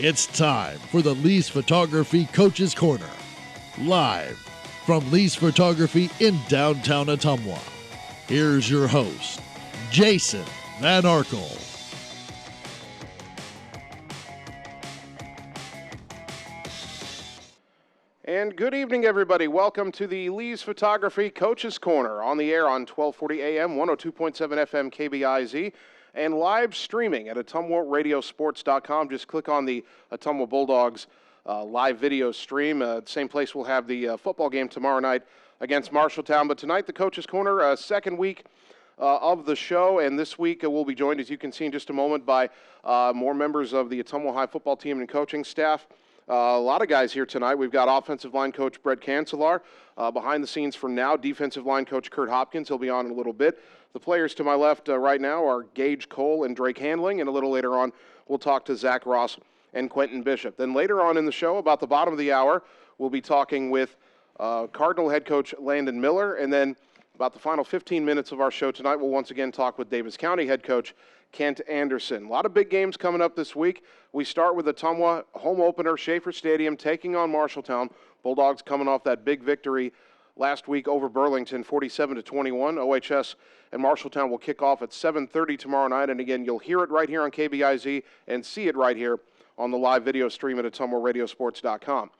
It's time for the Lee's Photography Coach's Corner. Live from Lee's Photography in downtown Ottumwa. Here's your host, Jason Van Arkel. And good evening, everybody. Welcome to the Lee's Photography Coach's Corner, on the air on 1240 AM, 102.7 FM KBIZ, and live streaming at AttumwaRadioSports.com. Just click on the Ottumwa Bulldogs live video stream. Same place we'll have the football game tomorrow night against Marshalltown. But tonight, the Coach's Corner, second week of the show, and this week we'll be joined, as you can see in just a moment, by more members of the Ottumwa High football team and coaching staff. A lot of guys here tonight. We've got offensive line coach Brett Cancelar. Behind the scenes for now, defensive line coach Kurt Hopkins. He'll be on in a little bit. The players to my left right now are Gage Cole and Drake Handling, and a little later on we'll talk to Zach Ross and Quentin Bishop. Then later on in the show, about the bottom of the hour, we'll be talking with Cardinal head coach Landon Miller, and then about the final 15 minutes of our show tonight, we'll once again talk with Davis County head coach Kent Anderson. A lot of big games coming up this week. We start with the Ottumwa home opener, Schaefer Stadium, taking on Marshalltown. Bulldogs coming off that big victory last week over Burlington, 47-21. OHS and Marshalltown will kick off at 7:30 tomorrow night. And again, you'll hear it right here on KBIZ and see it right here on the live video stream at AttumwaRadioSports.com.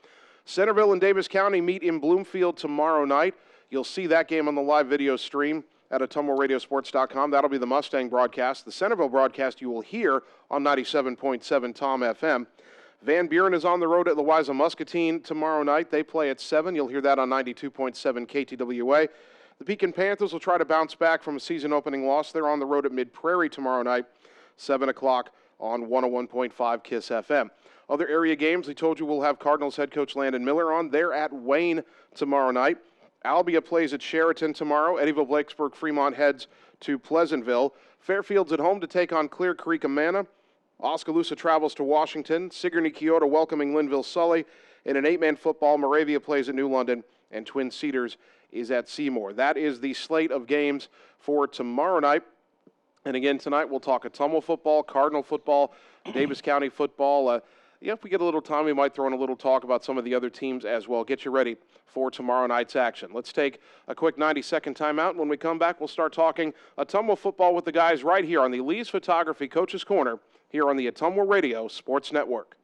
Centerville and Davis County meet in Bloomfield tomorrow night. You'll see that game on the live video stream at AttumwaRadioSports.com. That'll be the Mustang broadcast. The Centerville broadcast you will hear on 97.7 Tom FM. Van Buren is on the road at Louisa Muscatine tomorrow night. They play at 7. You'll hear that on 92.7 KTWA. The Pekin Panthers will try to bounce back from a season-opening loss. They're on the road at Mid-Prairie tomorrow night, 7 o'clock on 101.5 KISS FM. Other area games, we told you we'll have Cardinals head coach Landon Miller on. They're at Wayne tomorrow night. Albia plays at Sheraton tomorrow. Eddyville, Blacksburg, Fremont heads to Pleasantville. Fairfield's at home to take on Clear Creek Amana. Oskaloosa travels to Washington. Sigourney Kyoto welcoming Linville Sully. In an 8-man football, Moravia plays at New London, and Twin Cedars is at Seymour. That is the slate of games for tomorrow night. And again, tonight we'll talk Ottumwa football, Cardinal football, Davis County football. If we get a little time, we might throw in a little talk about some of the other teams as well. Get you ready for tomorrow night's action. Let's take a quick 90-second timeout. When we come back, we'll start talking Ottumwa football with the guys right here on the Lee's Photography Coach's Corner here on the Ottumwa Radio Sports Network.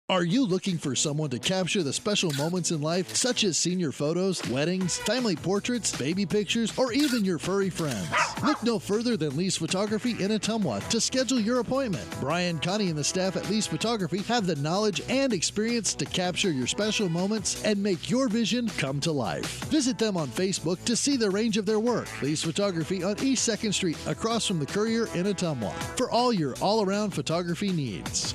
Are you looking for someone to capture the special moments in life, such as senior photos, weddings, family portraits, baby pictures, or even your furry friends? Look no further than Lee's Photography in Ottumwa to schedule your appointment. Brian, Connie, and the staff at Lee's Photography have the knowledge and experience to capture your special moments and make your vision come to life. Visit them on Facebook to see the range of their work. Lee's Photography on East 2nd Street, across from the Courier in Ottumwa, for all your all-around photography needs.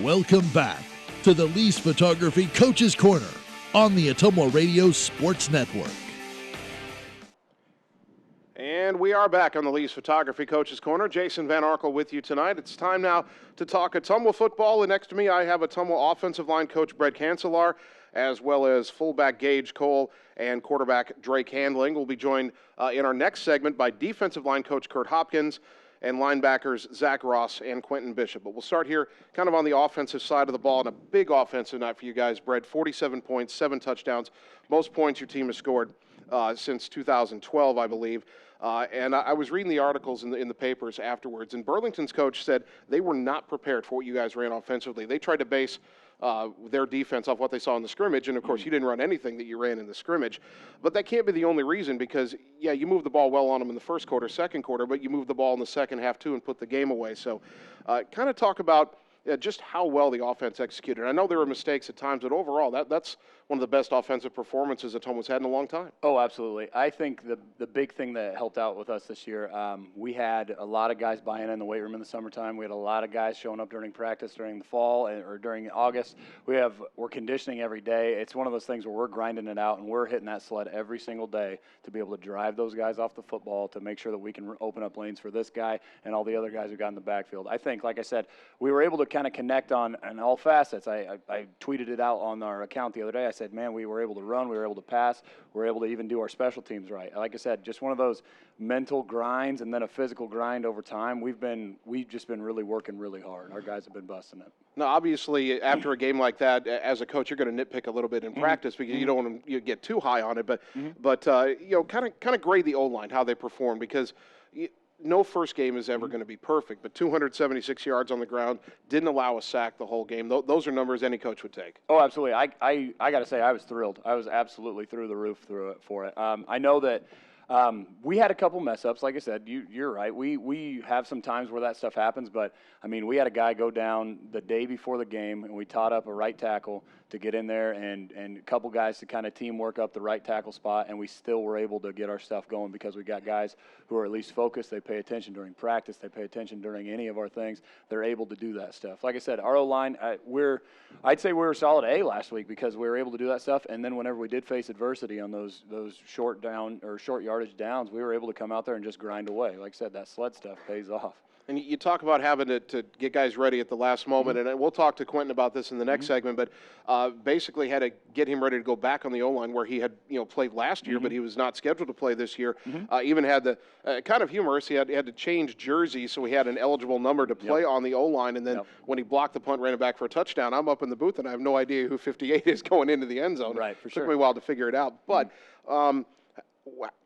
Welcome back to the Lee's Photography Coach's Corner on the Ottumwa Radio Sports Network. And we are back on the Lee's Photography Coach's Corner. Jason Van Arkel with you tonight. It's time now to talk Ottumwa football. And next to me, I have Ottumwa offensive line coach Brett Cancelar, as well as fullback Gage Cole and quarterback Drake Handling. We'll be joined in our next segment by defensive line coach Kurt Hopkins and linebackers Zach Ross and Quentin Bishop. But we'll start here kind of on the offensive side of the ball, and a big offensive night for you guys, Brett. 47 points, 7 touchdowns, most points your team has scored since 2012, I believe. And I was reading the articles in the papers afterwards, and Burlington's coach said they were not prepared for what you guys ran offensively. They tried to base their defense off what they saw in the scrimmage, and of course you didn't run anything that you ran in the scrimmage. But that can't be the only reason, because yeah, you moved the ball well on them in the first quarter, second quarter, but you moved the ball in the second half too and put the game away. So kind of talk about just how well the offense executed. I know there were mistakes at times, but overall that's one of the best offensive performances that Tomo's had in a long time. Oh, absolutely. I think the big thing that helped out with us this year, we had a lot of guys buying in the weight room in the summertime. We had a lot of guys showing up during practice during the fall or during August. We're conditioning every day. It's one of those things where we're grinding it out and we're hitting that sled every single day to be able to drive those guys off the football, to make sure that we can open up lanes for this guy and all the other guys who got in the backfield. I think, like I said, we were able to kind of connect on all facets. I tweeted it out on our account the other day. I said, man, we were able to run, we were able to pass, we were able to even do our special teams right. Like I said, just one of those mental grinds and then a physical grind over time. We've just been really working really hard. Our guys have been busting it. Now, obviously, after a game like that, as a coach, you're going to nitpick a little bit in practice because you don't want to get too high on it. But kind of grade the O-line, how they perform, because no first game is ever going to be perfect. But 276 yards on the ground, didn't allow a sack the whole game. Those are numbers any coach would take. Oh, absolutely. I got to say, I was thrilled. I was absolutely through the roof for it. I know that we had a couple mess-ups. Like I said, you're right. We have some times where that stuff happens, but, I mean, we had a guy go down the day before the game, and we taught up a right tackle to get in there and a couple guys to kind of teamwork up the right tackle spot, and we still were able to get our stuff going because we got guys who are at least focused. They pay attention during practice. They pay attention during any of our things. They're able to do that stuff. Like I said, our O-line, I'd say we were solid A last week because we were able to do that stuff, and then whenever we did face adversity on those short yardage downs, we were able to come out there and just grind away. Like I said, that sled stuff pays off. And you talk about having to get guys ready at the last moment, and we'll talk to Quentin about this in the next segment, but basically had to get him ready to go back on the O-line where he had played last year, but he was not scheduled to play this year. Even had the kind of humorous, he had to change jerseys, so he had an eligible number to play on the O-line, and then when he blocked the punt, ran it back for a touchdown, I'm up in the booth, and I have no idea who 58 is going into the end zone. Right, for sure. Took me a while to figure it out, but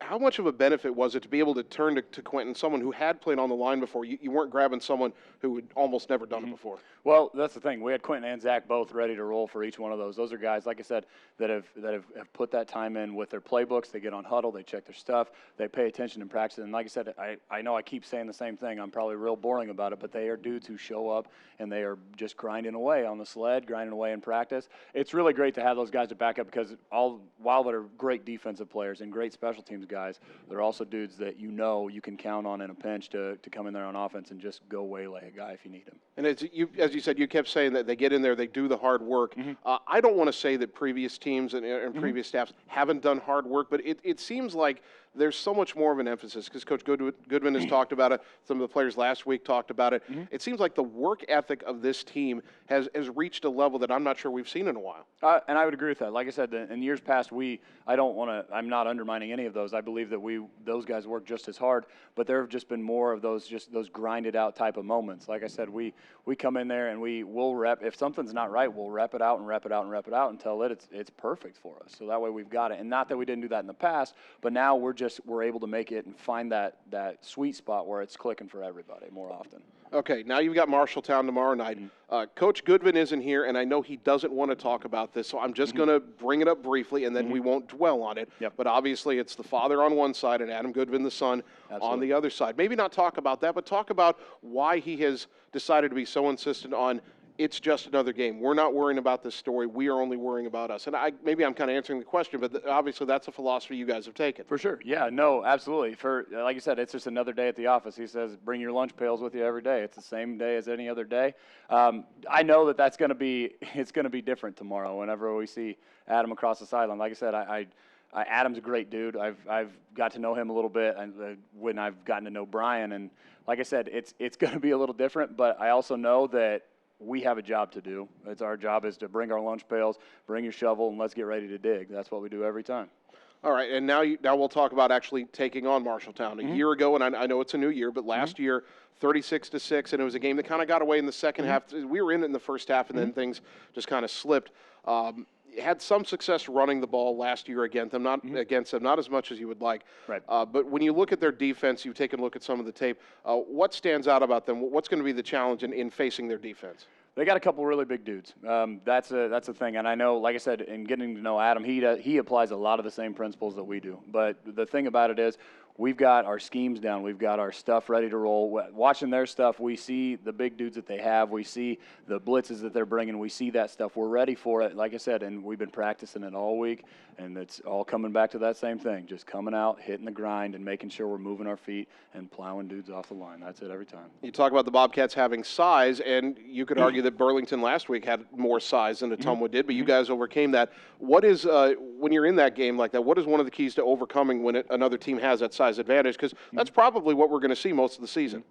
how much of a benefit was it to be able to turn to Quentin, someone who had played on the line before? You weren't grabbing someone who had almost never done it before. Well, that's the thing. We had Quentin and Zach both ready to roll for each one of those. Those are guys, like I said, that have put that time in with their playbooks. They get on huddle. They check their stuff. They pay attention in practice. And like I said, I know I keep saying the same thing. I'm probably real boring about it, but they are dudes who show up, and they are just grinding away on the sled, grinding away in practice. It's really great to have those guys to back up because while they're great defensive players and great special teams guys, they're also dudes that you can count on in a pinch to come in there on offense and just go waylay a guy if you need him. And as you said, you kept saying that they get in there, they do the hard work. I don't want to say that previous teams and previous staffs haven't done hard work, but it seems like there's so much more of an emphasis because Coach Goodwin has talked about it. Some of the players last week talked about it. It seems like the work ethic of this team has reached a level that I'm not sure we've seen in a while. And I would agree with that. Like I said, in years past, I'm not undermining any of those. I believe that those guys work just as hard, but there have just been more of those grinded out type of moments. Like I said, we come in there and we'll rep. If something's not right, we'll rep it out and rep it out and rep it out until it's perfect for us. So that way we've got it. And not that we didn't do that in the past, but now we're able to make it and find that sweet spot where it's clicking for everybody more often. Okay, now you've got Marshalltown tomorrow night. Coach Goodwin isn't here, and I know he doesn't want to talk about this, so I'm just going to bring it up briefly, and then we won't dwell on it. Yep. But obviously it's the father on one side and Adam Goodwin, the son, on the other side. Maybe not talk about that, but talk about why he has decided to be so insistent on it's just another game. We're not worrying about this story. We are only worrying about us. And maybe I'm kind of answering the question, but obviously that's a philosophy you guys have taken. For sure. Yeah, no, absolutely. Like you said, it's just another day at the office. He says, bring your lunch pails with you every day. It's the same day as any other day. I know it's going to be different tomorrow whenever we see Adam across the sideline. Like I said, Adam's a great dude. I've got to know him a little bit when I've gotten to know Brian. And like I said, it's going to be a little different, but I also know that we have a job to do. Our job is to bring our lunch pails, bring your shovel, and let's get ready to dig. That's what we do every time. All right, and now we'll talk about actually taking on Marshalltown. A year ago, and I know it's a new year, but last year, 36-6, and it was a game that kind of got away in the second half. We were in it in the first half, and then things just kind of slipped. had some success running the ball last year against them, not as much as you would like. Right. But when you look at their defense, you've taken a look at some of the tape. What stands out about them? What's going to be the challenge in facing their defense? They got a couple really big dudes. That's a thing, and I know, like I said, in getting to know Adam, he applies a lot of the same principles that we do. But the thing about it is, we've got our schemes down. We've got our stuff ready to roll. Watching their stuff, we see the big dudes that they have. We see the blitzes that they're bringing. We see that stuff. We're ready for it, like I said, and we've been practicing it all week, and it's all coming back to that same thing, just coming out, hitting the grind, and making sure we're moving our feet and plowing dudes off the line. That's it every time. You talk about the Bobcats having size, and you could argue that Burlington last week had more size than Ottumwa did, but you guys overcame that. What is, when you're in that game like that, what is one of the keys to overcoming when another team has that size advantage? Because that's probably what we're going to see most of the season.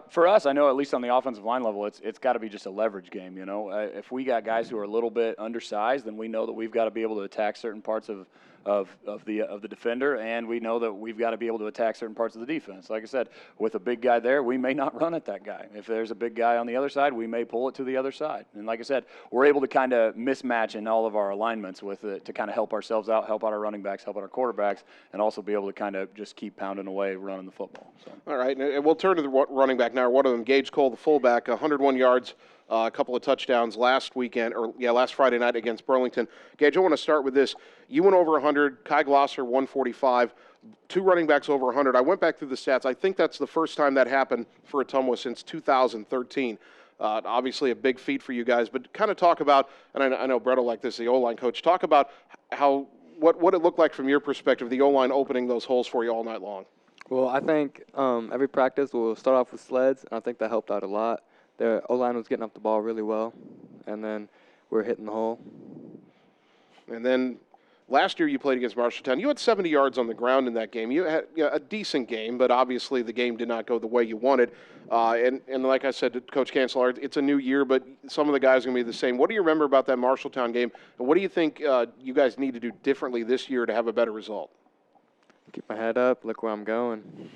For us, I know at least on the offensive line level, it's got to be just a leverage game. If we got guys who are a little bit undersized, then we know that we've got to be able to attack certain parts of the defender, and we know that we've got to be able to attack certain parts of the defense. Like I said, with a big guy there, we may not run at that guy. If there's a big guy on the other side, we may pull it to the other side. And like I said, we're able to kind of mismatch in all of our alignments with it to kind of help ourselves out, help out our running backs, help out our quarterbacks, and also be able to kind of just keep pounding away running the football. So. All right, and we'll turn to the running back now. One of them, Gage Cole, the fullback, 101 yards. A couple of touchdowns last Friday night against Burlington. Gage, I want to start with this. You went over 100, Kai Glosser 145, two running backs over 100. I went back through the stats. I think that's the first time that happened for Ottumwa since 2013. Obviously a big feat for you guys, but kind of talk about, and I know Brett will like this, the O-line coach, talk about what it looked like from your perspective, the O-line opening those holes for you all night long. Well, I think every practice we'll start off with sleds, and I think that helped out a lot. The O-line was getting up the ball really well, and then we're hitting the hole. And then last year you played against Marshalltown. You had 70 yards on the ground in that game. You had a decent game, but obviously the game did not go the way you wanted. And like I said to Coach Cancelar, it's a new year, but some of the guys are going to be the same. What do you remember about that Marshalltown game, and what do you think you guys need to do differently this year to have a better result? Keep my head up, look where I'm going.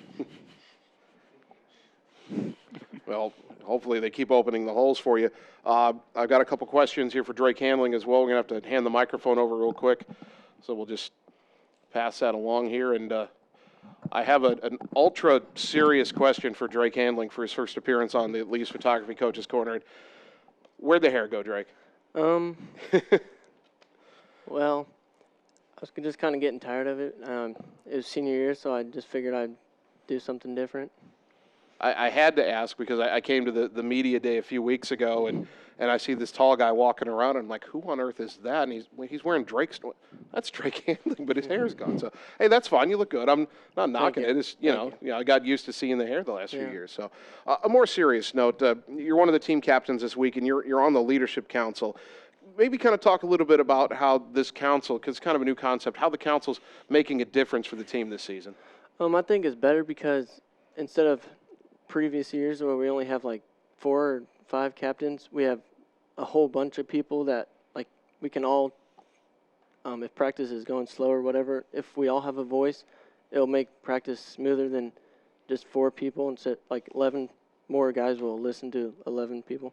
Well, hopefully they keep opening the holes for you. I've got a couple questions here for Drake Handling as well. We're going to have to hand the microphone over real quick, so we'll just pass that along here. And I have an ultra-serious question for Drake Handling for his first appearance on the Lee's Photography Coaches Corner. Where'd the hair go, Drake? Well, I was just kind of getting tired of it. It was senior year, so I just figured I'd do something different. I had to ask because I came to the media day a few weeks ago, and I see this tall guy walking around, and I'm like, who on earth is that? And he's wearing Drake's. That's Drake Handling, but his hair's gone. So, hey, that's fine. You look good. I'm not knocking it. It's, you know, I got used to seeing the hair the last few years. So, a more serious note, you're one of the team captains this week, and you're on the leadership council. Maybe kind of talk a little bit about how this council, because it's kind of a new concept, how the council's making a difference for the team this season. I think it's better because instead of previous years where we only have like 4 or 5 captains, we have a whole bunch of people that like we can all, if practice is going slow or whatever, if we all have a voice, it'll make practice smoother than just 4 people. Instead, like 11 more guys will listen to 11 people.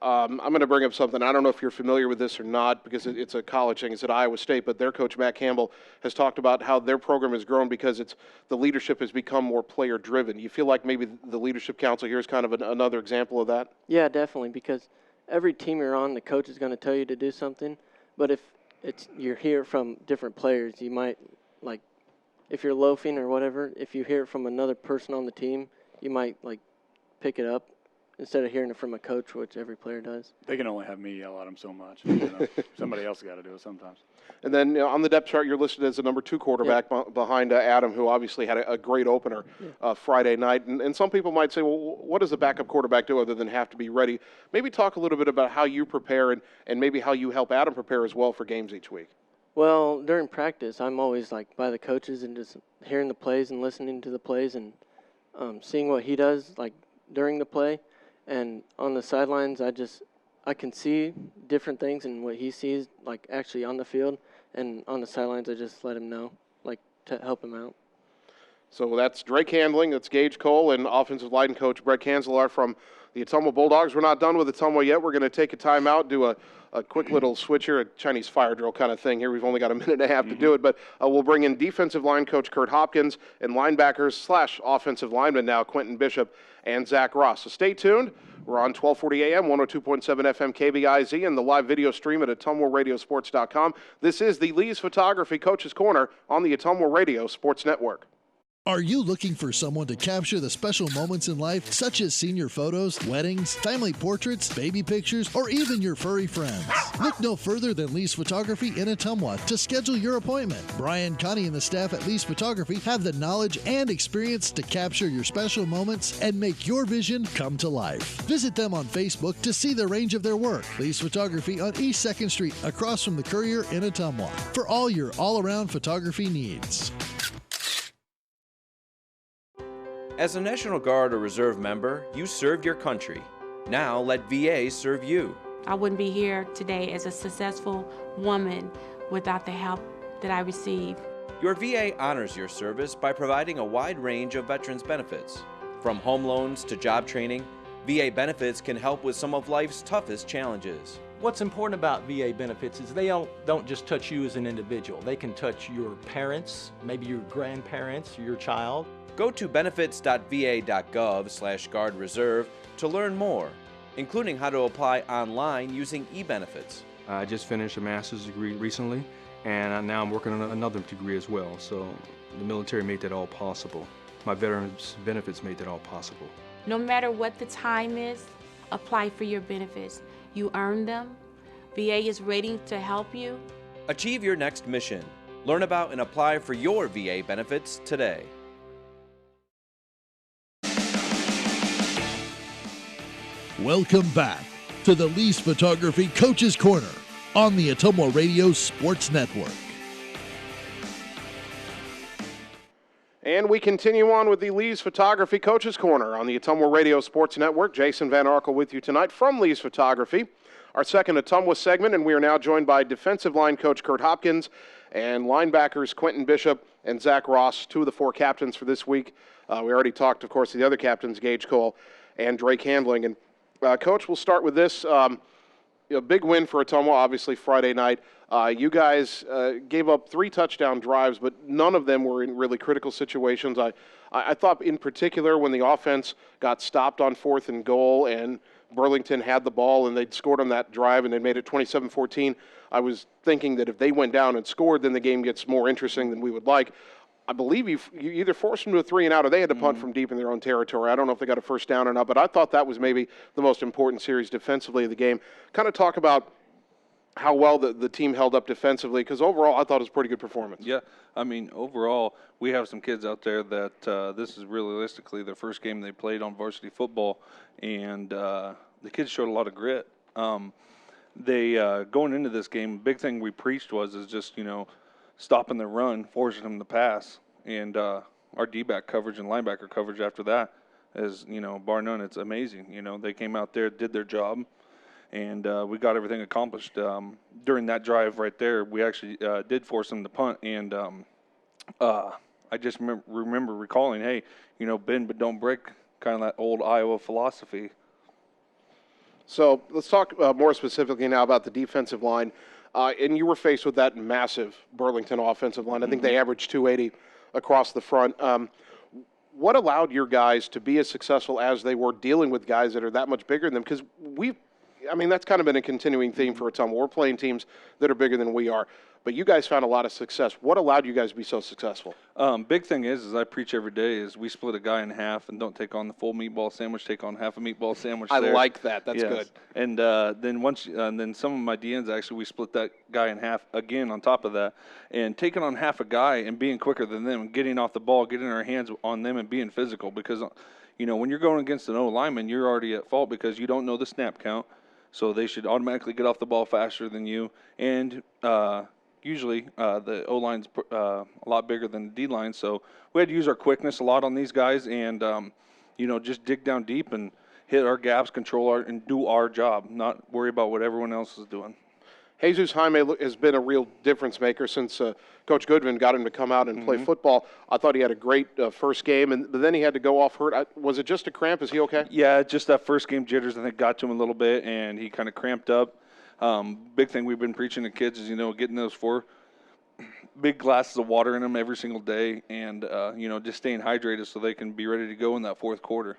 I'm going to bring up something. I don't know if you're familiar with this or not because it's a college thing. It's at Iowa State, but their coach, Matt Campbell, has talked about how their program has grown because the leadership has become more player-driven. You feel like maybe the Leadership Council here is kind of another example of that? Yeah, definitely, because every team you're on, the coach is going to tell you to do something, but if you're hear from different players, you might, like, if you're loafing or whatever, if you hear it from another person on the team, you might, like, pick it up instead of hearing it from a coach, which every player does. They can only have me yell at them so much. Somebody else got to do it sometimes. And then on the depth chart, you're listed as the number 2 quarterback behind Adam, who obviously had a great opener Friday night. And some people might say, well, what does a backup quarterback do other than have to be ready? Maybe talk a little bit about how you prepare and maybe how you help Adam prepare as well for games each week. Well, during practice, I'm always like by the coaches and just hearing the plays and listening to the plays and seeing what he does like during the play. And on the sidelines, I can see different things and what he sees, like actually on the field. And on the sidelines, I just let him know, like to help him out. So that's Drake Handling, that's Gage Cole, and offensive line coach Brett Cancelar from The Ottumwa Bulldogs, we're not done with Ottumwa yet. We're going to take a timeout, do a quick little switch here, a Chinese fire drill kind of thing here. We've only got a minute and a half to do it, but we'll bring in defensive line coach Kurt Hopkins and linebackers / offensive lineman now, Quentin Bishop and Zach Ross. So stay tuned. We're on 1240 AM, 102.7 FM KBIZ, and the live video stream at AttumwaRadioSports.com. This is the Lee's Photography Coach's Corner on the Ottumwa Radio Sports Network. Are you looking for someone to capture the special moments in life, such as senior photos, weddings, family portraits, baby pictures, or even your furry friends? Look no further than Lee's Photography in Ottumwa to schedule your appointment. Brian, Connie, and the staff at Lee's Photography have the knowledge and experience to capture your special moments and make your vision come to life. Visit them on Facebook to see the range of their work. Lee's Photography on East 2nd Street, across from the Courier in Ottumwa, for all your all-around photography needs. As a National Guard or Reserve member, you served your country. Now let VA serve you. I wouldn't be here today as a successful woman without the help that I received. Your VA honors your service by providing a wide range of veterans benefits. From home loans to job training, VA benefits can help with some of life's toughest challenges. What's important about VA benefits is they don't just touch you as an individual. They can touch your parents, maybe your grandparents, your child. Go to benefits.va.gov/Guard Reserve to learn more, including how to apply online using eBenefits. I just finished a master's degree recently, and now I'm working on another degree as well. So the military made that all possible. My veterans benefits made that all possible. No matter what the time is, apply for your benefits. You earn them. VA is ready to help you. Achieve your next mission. Learn about and apply for your VA benefits today. Welcome back to the Lee's Photography Coach's Corner on the Ottumwa Radio Sports Network. And we continue on with the Lee's Photography Coach's Corner on the Ottumwa Radio Sports Network. Jason Van Arkel with you tonight from Lee's Photography, our second Ottumwa segment, and we are now joined by defensive line coach Kurt Hopkins and linebackers Quentin Bishop and Zach Ross, two of the four captains for this week. We already talked, of course, to the other captains, Gage Cole and Drake Handling. And Coach, we'll start with this. Big win for Ottumwa, obviously, Friday night. You guys gave up 3 touchdown drives, but none of them were in really critical situations. I thought in particular when the offense got stopped on 4th and goal and Burlington had the ball and they'd scored on that drive and they made it 27-14, I was thinking that if they went down and scored, then the game gets more interesting than we would like. I believe you either forced them to a 3 and out or they had to punt from deep in their own territory. I don't know if they got a first down or not, but I thought that was maybe the most important series defensively of the game. Kind of talk about how well the team held up defensively, because overall I thought it was a pretty good performance. Yeah, I mean, overall we have some kids out there that this is realistically their first game they played on varsity football, and the kids showed a lot of grit. They going into this game, big thing we preached was just, stopping the run, forcing them to pass, and our D-back coverage and linebacker coverage after that is, bar none, it's amazing. They came out there, did their job, and we got everything accomplished. During that drive right there, we actually did force them to punt, and I just remember recalling, hey, bend but don't break, kind of that old Iowa philosophy. So let's talk more specifically now about the defensive line. And you were faced with that massive Burlington offensive line. I think they averaged 280 across the front. What allowed your guys to be as successful as they were dealing with guys that are that much bigger than them? Because that's kind of been a continuing theme for Ottumwa. We're playing teams that are bigger than we are. But you guys found a lot of success. What allowed you guys to be so successful? Big thing is I preach every day is we split a guy in half and don't take on the full meatball sandwich, take on half a meatball sandwich. I like that. That's good. And then some of my DNs actually we split that guy in half again on top of that, and taking on half a guy and being quicker than them, and getting off the ball, getting our hands on them, and being physical, because when you're going against an O lineman, you're already at fault because you don't know the snap count, so they should automatically get off the ball faster than you, and usually the O-line's a lot bigger than the D-line, so we had to use our quickness a lot on these guys and, just dig down deep and hit our gaps, and do our job, not worry about what everyone else is doing. Jesus Jaime has been a real difference maker since Coach Goodwin got him to come out and play football. I thought he had a great first game, but then he had to go off hurt. Was it just a cramp? Is he okay? Yeah, just that first game jitters, I think, got to him a little bit, and he kind of cramped up. Big thing we've been preaching to kids is, getting those 4 big glasses of water in them every single day and, just staying hydrated so they can be ready to go in that fourth quarter.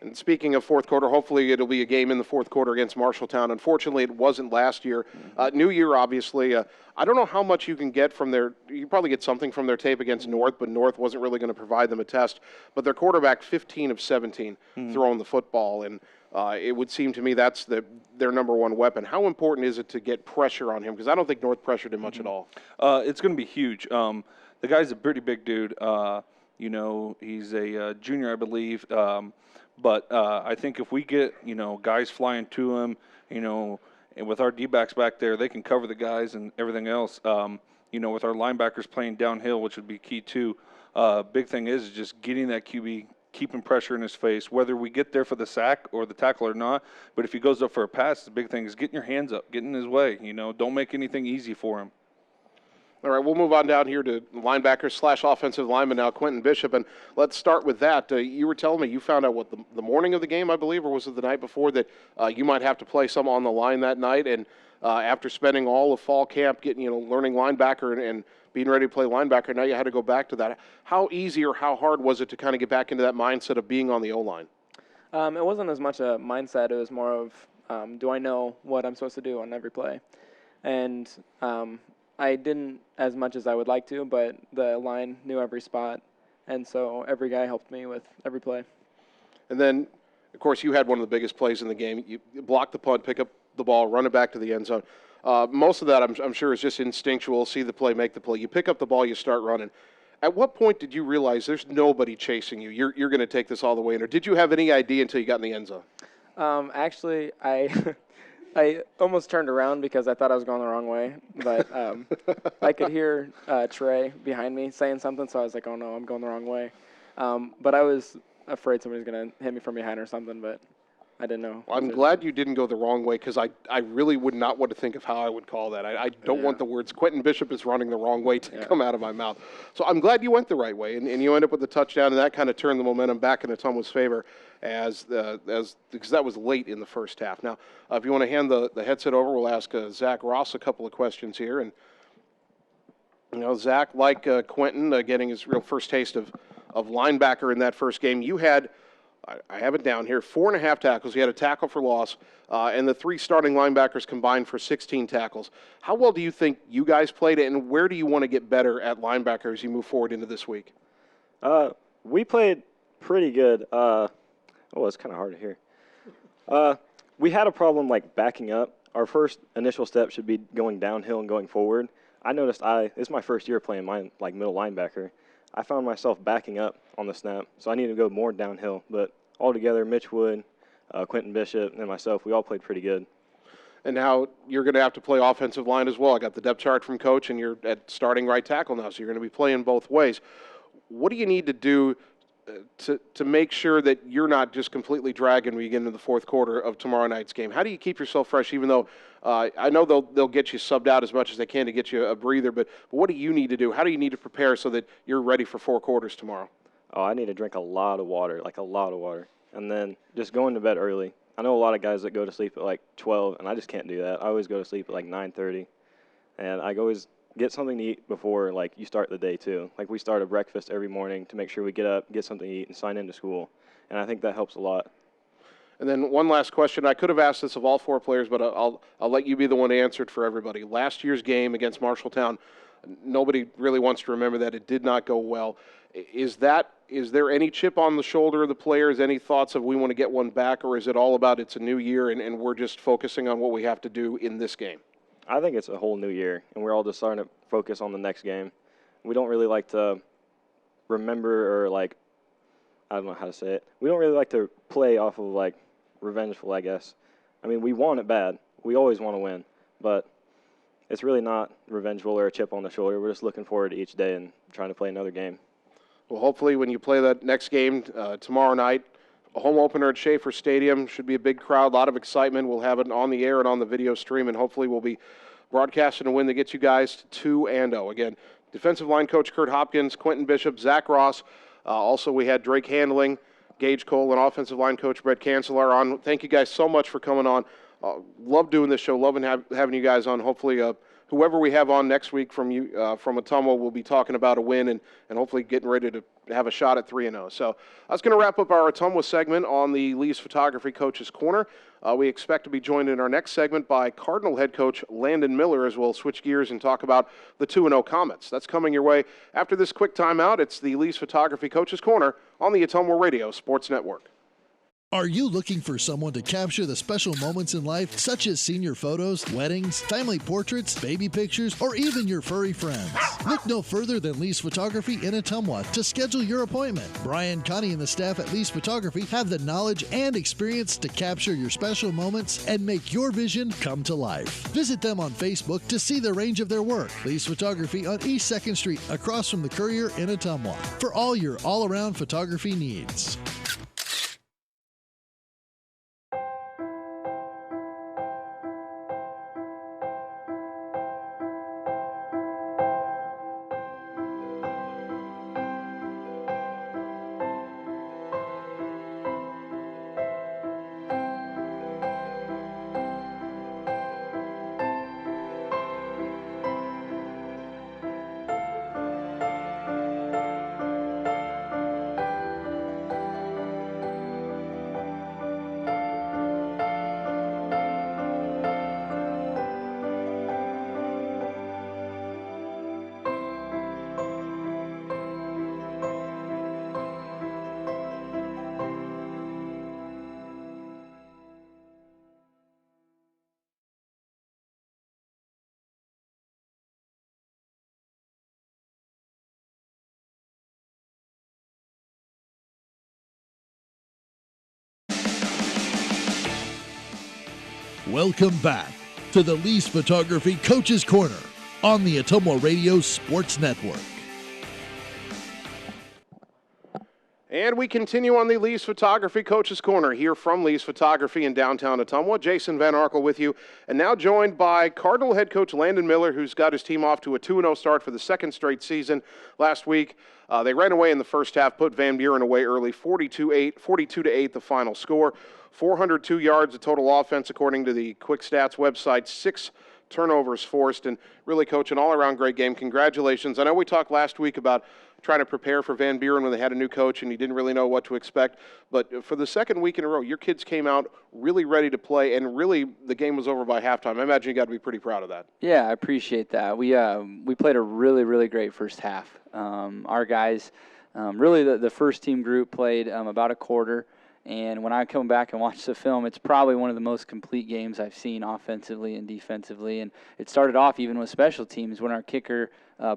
And speaking of fourth quarter, hopefully it'll be a game in the fourth quarter against Marshalltown. Unfortunately, it wasn't last year. New year, obviously. I don't know how much you can get from their – you probably get something from their tape against North, but North wasn't really going to provide them a test. But their quarterback, 15 of 17, throwing the football. And it would seem to me that's their number one weapon. How important is it to get pressure on him? Because I don't think North pressured him much at all. It's going to be huge. The guy's a pretty big dude. He's a junior, I believe. But I think if we get, guys flying to him, and with our D-backs back there, they can cover the guys and everything else. With our linebackers playing downhill, which would be key too. Big thing is just getting that QB, keeping pressure in his face, whether we get there for the sack or the tackle or not. But if he goes up for a pass, the big thing is getting your hands up, getting in his way. Don't make anything easy for him. All right, we'll move on down here to linebacker / offensive lineman now, Quentin Bishop, and let's start with that. You were telling me you found out, the morning of the game, I believe, or was it the night before, that you might have to play some on the line that night, and after spending all of fall camp getting, learning linebacker and being ready to play linebacker, now you had to go back to that. How easy or how hard was it to kind of get back into that mindset of being on the O-line? It wasn't as much a mindset. It was more of, do I know what I'm supposed to do on every play? And I didn't as much as I would like to, but the line knew every spot, and so every guy helped me with every play. And then, of course, you had one of the biggest plays in the game. You block the punt, pick up the ball, run it back to the end zone. Most of that, I'm sure, is just instinctual, see the play, make the play. You pick up the ball, you start running. At what point did you realize there's nobody chasing you? You're going to take this all the way in, or did you have any idea until you got in the end zone? Actually, I almost turned around because I thought I was going the wrong way, but I could hear Trey behind me saying something, so I was like, oh no, I'm going the wrong way. But I was afraid somebody was going to hit me from behind or something, but I didn't know. Well, I'm glad you didn't go the wrong way, because I really would not want to think of how I would call that. I don't want the words Quentin Bishop is running the wrong way to come out of my mouth. So I'm glad you went the right way, and you end up with the touchdown, and that kind of turned the momentum back in Ottumwa's favor because that was late in the first half. Now, if you want to hand the headset over, we'll ask Zach Ross a couple of questions here. And, Zach, like Quentin, getting his real first taste of linebacker in that first game, you had – I have it down here, 4.5 tackles. You had a tackle for loss, and the 3 starting linebackers combined for 16 tackles. How well do you think you guys played, and where do you want to get better at linebacker as you move forward into this week? We played pretty good. It's kind of hard to hear. We had a problem, backing up. Our first initial step should be going downhill and going forward. I noticed this is my first year playing middle linebacker. I found myself backing up on the snap, so I needed to go more downhill. But altogether, Mitch Wood, Quentin Bishop, and myself, we all played pretty good. And now you're going to have to play offensive line as well. I got the depth chart from Coach, and you're at starting right tackle now, so you're going to be playing both ways. What do you need to do to make sure that you're not just completely dragging when you get into the fourth quarter of tomorrow night's game? How do you keep yourself fresh, even though I know they'll get you subbed out as much as they can to get you a breather, but what do you need to do? How do you need to prepare so that you're ready for 4 quarters tomorrow? Oh, I need to drink a lot of water, and then just going to bed early. I know a lot of guys that go to sleep at 12, and I just can't do that. I always go to sleep at 9:30, and I always get something to eat before you start the day too. We start a breakfast every morning to make sure we get up, get something to eat, and sign into school, and I think that helps a lot. And then one last question. I could have asked this of all 4 players, but I'll let you be the one to answer it for everybody. Last year's game against Marshalltown, nobody really wants to remember that. It did not go well. Is there any chip on the shoulder of the players, any thoughts of we want to get one back, or is it all about it's a new year and we're just focusing on what we have to do in this game? I think it's a whole new year, and we're all just starting to focus on the next game. We don't really like to remember or, I don't know how to say it. We don't really like to play off of, revengeful, I guess. I mean, we want it bad. We always want to win, but it's really not revengeful or a chip on the shoulder. We're just looking forward to each day and trying to play another game. Well, hopefully when you play that next game tomorrow night, a home opener at Schaefer Stadium. Should be a big crowd, a lot of excitement. We'll have it on the air and on the video stream, and hopefully we'll be broadcasting a win that gets you guys to 2-0. Again, defensive line coach Kurt Hopkins, Quentin Bishop, Zach Ross. Also, we had Drake Handling, Gage Cole, and offensive line coach Brett Cancelar on. Thank you guys so much for coming on. Love doing this show. Loving having you guys on. Hopefully, whoever we have on next week from Ottumwa will be talking about a win and hopefully getting ready to have a shot at 3-0. So that's going to wrap up our Ottumwa segment on the Lee's Photography Coach's Corner. We expect to be joined in our next segment by Cardinal head coach Landon Miller, as we'll switch gears and talk about the 2-0 Comets. That's coming your way after this quick timeout. It's the Lee's Photography Coach's Corner on the Ottumwa Radio Sports Network. Are you looking for someone to capture the special moments in life, such as senior photos, weddings, family portraits, baby pictures, or even your furry friends? Look no further than Lee's Photography in Ottumwa to schedule your appointment. Brian, Connie, and the staff at Lee's Photography have the knowledge and experience to capture your special moments and make your vision come to life. Visit them on Facebook to see the range of their work. Lee's Photography on East 2nd Street, across from the Courier in Ottumwa, for all your all-around photography needs. Welcome back to the Lee's Photography Coach's Corner on the Ottumwa Radio Sports Network. And we continue on the Lee's Photography Coach's Corner here from Lee's Photography in downtown Ottumwa. Jason Van Arkel with you, and now joined by Cardinal head coach Landon Miller, who's got his team off to a 2-0 start for the second straight season. Last week, they ran away in the first half, put Van Buren away early, 42-8 the final score. 402 yards of total offense, according to the Quick Stats website, 6 turnovers forced, and really, Coach, an all-around great game. Congratulations. I know we talked last week about trying to prepare for Van Buren when they had a new coach and you didn't really know what to expect, but for the second week in a row, your kids came out really ready to play, and really the game was over by halftime. I imagine you got to be pretty proud of that. Yeah, I appreciate that. We played a really, really great first half. Our guys, really the first team group played about a quarter. And when I come back and watch the film, it's probably one of the most complete games I've seen offensively and defensively. And it started off even with special teams when our kicker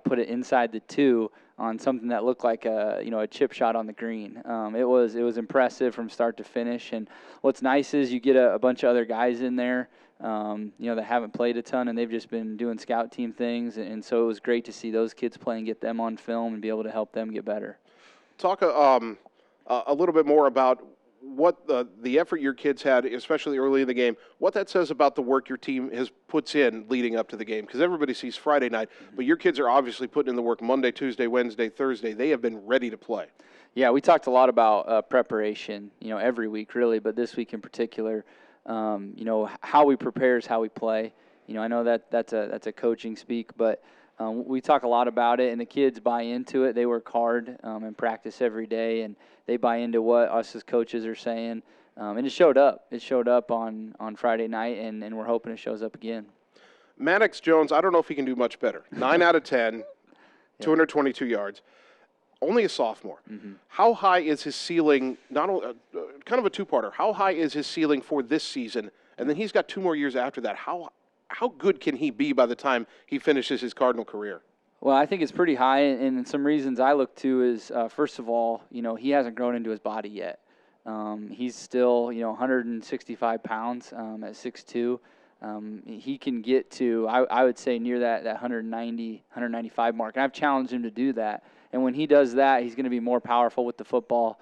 put it inside the 2 on something that looked like a chip shot on the green. It was impressive from start to finish. And what's nice is you get a bunch of other guys in there, that haven't played a ton, and they've just been doing scout team things. And so it was great to see those kids play and get them on film and be able to help them get better. Talk a little bit more about what the effort your kids had, especially early in the game, what that says about the work your team has puts in leading up to the game. Because everybody sees Friday night, but your kids are obviously putting in the work Monday, Tuesday, Wednesday, Thursday. They have been ready to play. Yeah, we talked a lot about preparation, every week really, but this week in particular, how we prepare is how we play. I know that's a coaching speak, but we talk a lot about it, and the kids buy into it. They work hard and practice every day, and they buy into what us as coaches are saying. And it showed up. It showed up on Friday night, and we're hoping it shows up again. Maddox Jones, I don't know if he can do much better. 9 out of 10, 222 yards. Only a sophomore. Mm-hmm. How high is his ceiling? Not only, kind of a two-parter. How high is his ceiling for this season? And then he's got 2 more years after that. How good can he be by the time he finishes his Cardinal career? Well, I think it's pretty high, and some reasons I look to is, first of all, he hasn't grown into his body yet. He's still, 165 pounds at 6'2". He can get to, I would say, near that 190, 195 mark, and I've challenged him to do that. And when he does that, he's going to be more powerful with the football.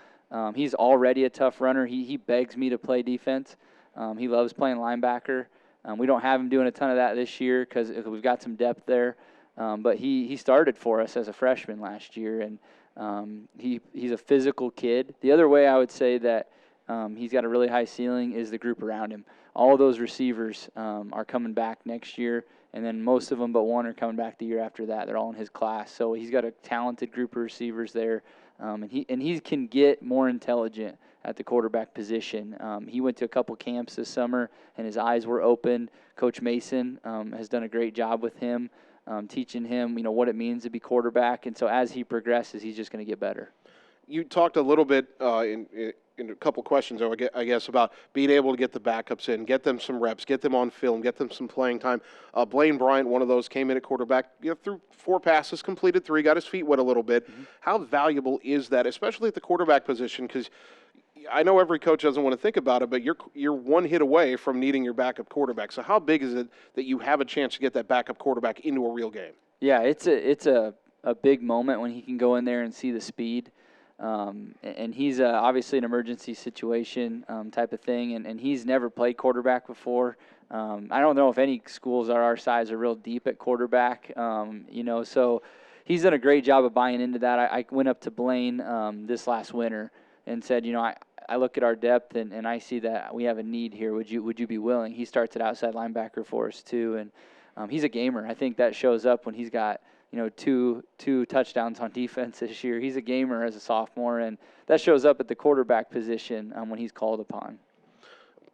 He's already a tough runner. He begs me to play defense. He loves playing linebacker. We don't have him doing a ton of that this year because we've got some depth there. But he started for us as a freshman last year, and he's a physical kid. The other way I would say that he's got a really high ceiling is the group around him. All of those receivers are coming back next year, and then most of them but one are coming back the year after that. They're all in his class. So he's got a talented group of receivers there, and he can get more intelligent at the quarterback position. He went to a couple camps this summer, and his eyes were open. Coach Mason has done a great job with him, teaching him, what it means to be quarterback. And so as he progresses, he's just going to get better. You talked a little bit in a couple questions, I guess, about being able to get the backups in, get them some reps, get them on film, get them some playing time. Blaine Bryant, one of those, came in at quarterback, threw 4 passes, completed 3, got his feet wet a little bit. Mm-hmm. How valuable is that, especially at the quarterback position? Because I know every coach doesn't want to think about it, but you're one hit away from needing your backup quarterback. So how big is it that you have a chance to get that backup quarterback into a real game? Yeah, it's a big moment when he can go in there and see the speed. And he's obviously an emergency situation type of thing, and he's never played quarterback before. I don't know if any schools our size are real deep at quarterback, so he's done a great job of buying into that. I went up to Blaine this last winter and said, I look at our depth and I see that we have a need here. Would you be willing? He starts at outside linebacker for us too, and he's a gamer. I think that shows up when he's got two touchdowns on defense this year. He's a gamer as a sophomore, and that shows up at the quarterback position when he's called upon.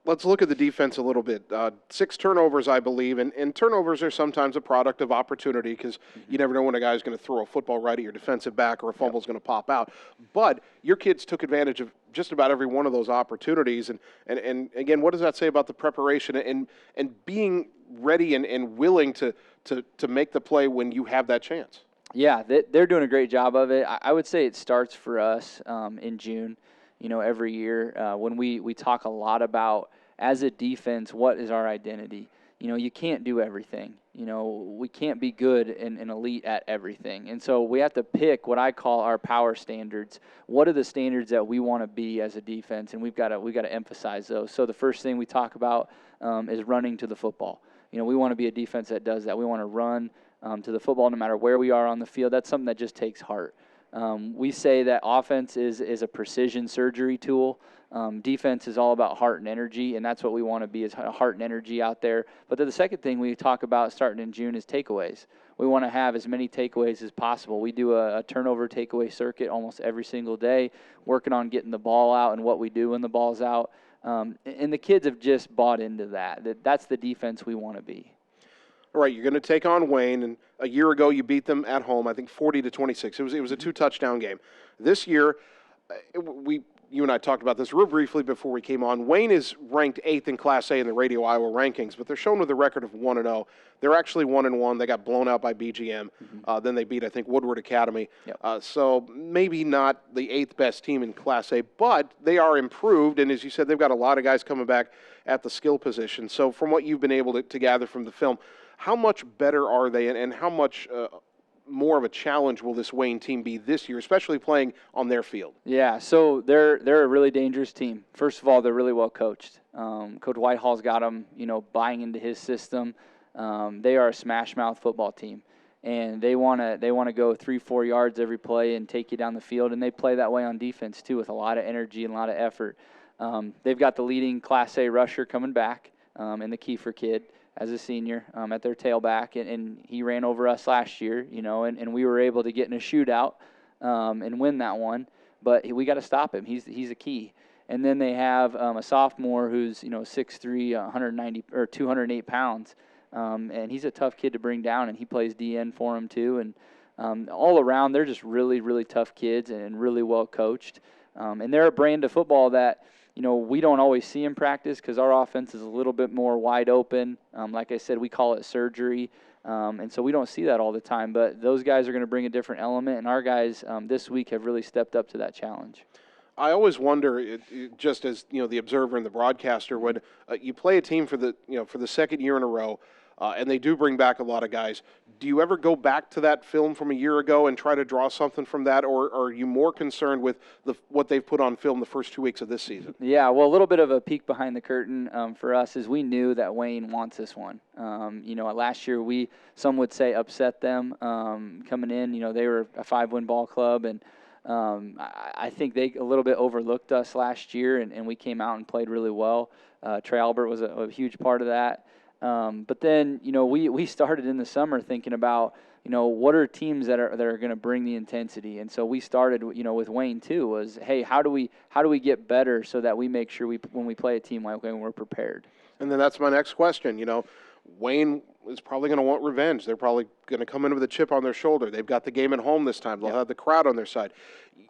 Let's look at the defense a little bit. 6 turnovers, I believe, and turnovers are sometimes a product of opportunity because you never know when a guy's going to throw a football right at your defensive back or a fumble's going to pop out. But your kids took advantage of just about every one of those opportunities. And again, what does that say about the preparation and being ready and willing to make the play when you have that chance? Yeah, they're doing a great job of it. I would say it starts for us in June, every year when we talk a lot about, as a defense, what is our identity? You can't do everything. We can't be good and elite at everything. And so we have to pick what I call our power standards. What are the standards that we want to be as a defense? And we've got to emphasize those. So the first thing we talk about is running to the football. We want to be a defense that does that. We want to run to the football no matter where we are on the field. That's something that just takes heart. We say that offense is a precision surgery tool. Defense is all about heart and energy, and that's what we want to be, is heart and energy out there. But then the second thing we talk about starting in June is takeaways. We want to have as many takeaways as possible. We do a turnover takeaway circuit almost every single day, working on getting the ball out and what we do when the ball's out. And the kids have just bought into that's the defense we want to be. All right, you're going to take on Wayne, and a year ago you beat them at home, I think 40-26. It was a 2-touchdown game. This year, you and I talked about this real briefly before we came on. Wayne is ranked 8th in Class A in the Radio Iowa rankings, but they're shown with a record of 1-0. They're actually 1-1. They got blown out by BGM. Then they beat, I think, Woodward Academy. Yep. So maybe not the 8th best team in Class A, but they are improved. And as you said, they've got a lot of guys coming back at the skill position. So from what you've been able to gather from the film, how much better are they, and how much more of a challenge will this Wayne team be this year, especially playing on their field? Yeah, so they're a really dangerous team. First of all, they're really well coached. Coach Whitehall's got them, buying into his system. They are a smash mouth football team, and they want to go 3-4 yards every play and take you down the field, and they play that way on defense too, with a lot of energy and a lot of effort. They've got the leading Class A rusher coming back, and the Kiefer kid as a senior at their tailback, and he ran over us last year, and we were able to get in a shootout and win that one. But we got to stop him. He's a key. And then they have a sophomore who's 6'3", 190 or 208 pounds, and he's a tough kid to bring down, and he plays DN for him too. And all around, they're just really, really tough kids and really well coached. And they're a brand of football that we don't always see in practice because our offense is a little bit more wide open. Like I said, we call it surgery, and so we don't see that all the time. But those guys are going to bring a different element, and our guys this week have really stepped up to that challenge. I always wonder, just as the observer and the broadcaster, when you play a team for the second year in a row, and they do bring back a lot of guys. Do you ever go back to that film from a year ago and try to draw something from that, or are you more concerned with what they've put on film the first 2 weeks of this season? Yeah, well, a little bit of a peek behind the curtain for us is we knew that Wayne wants this one. Last year some would say upset them coming in. They were a 5-win ball club, and I think they a little bit overlooked us last year, and we came out and played really well. Trey Albert was a huge part of that. But then, we started in the summer thinking about, what are teams that are going to bring the intensity? And so we started, with Wayne too, was, hey, how do we get better so that we make sure when we play a team like Wayne, we're prepared? And then that's my next question. Wayne is probably going to want revenge. They're probably going to come in with a chip on their shoulder. They've got the game at home this time. They'll have the crowd on their side.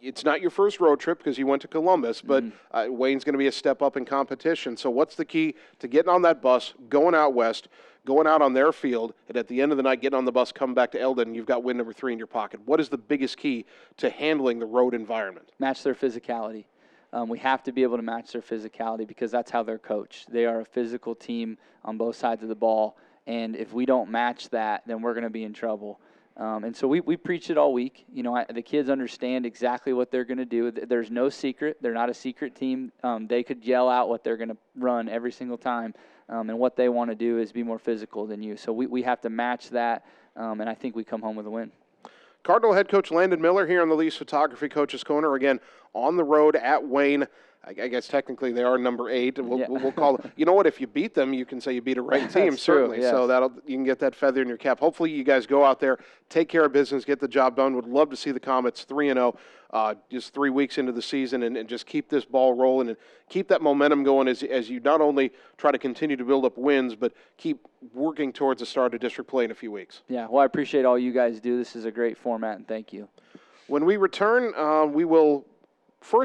It's not your first road trip because you went to Columbus, but Wayne's going to be a step up in competition. So what's the key to getting on that bus, going out west, going out on their field, and at the end of the night, getting on the bus, coming back to Eldon, and you've got win number 3 in your pocket? What is the biggest key to handling the road environment? Match their physicality. We have to be able to match their physicality because that's how they're coached. They are a physical team on both sides of the ball, and if we don't match that, then we're going to be in trouble. And so we preach it all week. The kids understand exactly what they're going to do. There's no secret. They're not a secret team. They could yell out what they're going to run every single time, and what they want to do is be more physical than you. So we have to match that, and I think we come home with a win. Cardinal head coach Landon Miller here on the Leafs Photography Coaches Corner. Again, on the road at Wayne. I guess technically they are number 8. We'll call it. You know what? If you beat them, you can say you beat a ranked team, certainly. Yes. So you can get that feather in your cap. Hopefully you guys go out there, take care of business, get the job done. Would love to see the Comets 3-0, just 3 weeks into the season, and just keep this ball rolling and keep that momentum going as you not only try to continue to build up wins, but keep working towards the start of district play in a few weeks. Yeah, well, I appreciate all you guys do. This is a great format, and thank you. When we return,